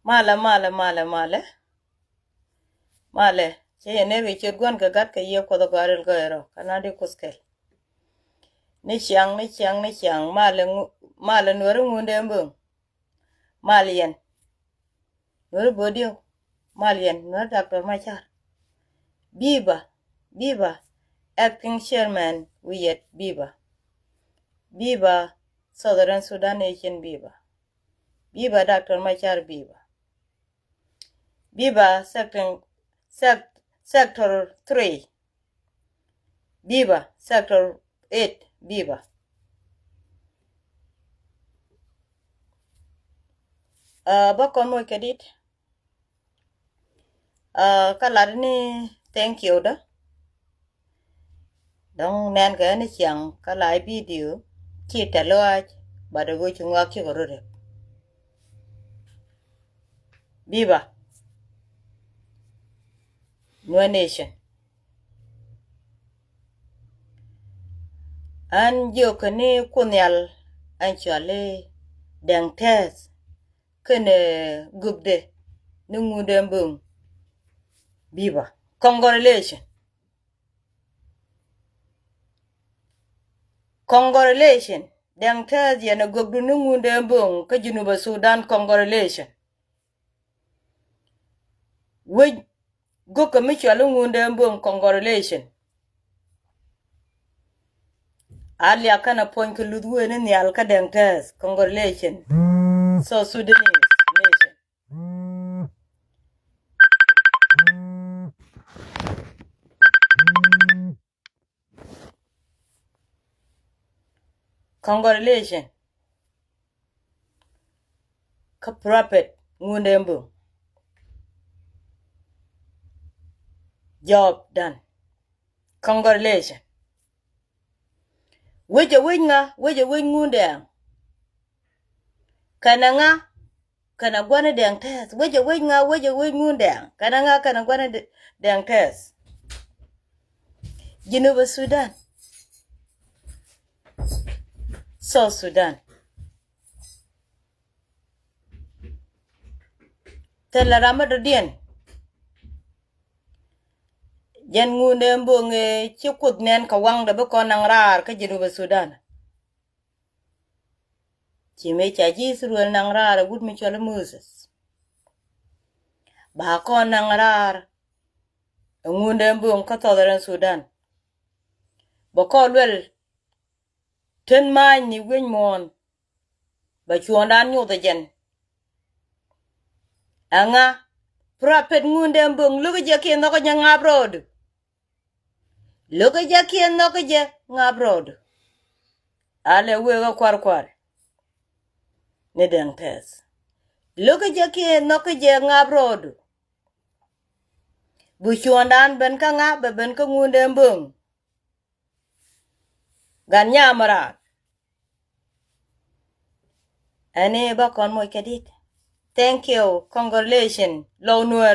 Male. Che ne Richard Gwan Gagat ka ye ko the garel goero. Kanadi kuskel. Ni chiang. Male Nuer ngunde mbung. Malien. Nuer bodio. Malien. Nuer Dr. Machar. Biba. Acting chairman. Wiyet Biba. Biba. Southern Sudan Nation Biba. Biba Dr. Machar Biba. Biba sector 3. Biba sector 8. Biba. Bakon mo kadit. Kalad ni thank you da. Dong nan ka ni chiang kalai video kita loaj bada go chunga ki gorore. Biba. Nuer Nation. An jo kani kunyal an chale dang tes kene gubde nungude mbung. Biba. Congratulations. Dang tes yana gubdu nungude mbung ka Junuba Sudan congratulations. Wej go ka michwalo ngunde mbung congratulations. Ali akana point ludwe ni alka dang tes congratulations. So Sudanese nation. Congratulations. Ka prophet ngunde mbung. Job done. Congratulations. Weje ngunde. Kana gwana dang tes. Weje ngunde. Kana gwana dang tes. Junuba Sudan. South Sudan. Tela ramado dien. Jan ngunde mbung chukut nen ka wang da bako nang rar ka Junuba Sudan. Chime chaji suruel nang rar gud mi chola Moses. Bako nang rar ngunde mbung ka Southern Sudan. Bako lwel ten mai ni wen mon. Ba chuondan nyu da jen. Anga prophet ngunde mbung luga jaki ndoko nya ngabrod. Luga jaki ndoko je ngabrod. Ale wega kwar. Ne dang tes. Luga jaki ndoko je ngabrod. Bu chuondan ben ka nga be ben ka ngunde mbung. Gan nyamara. Ane bakon mo kadit. Thank you. Congratulations. Low Nuer.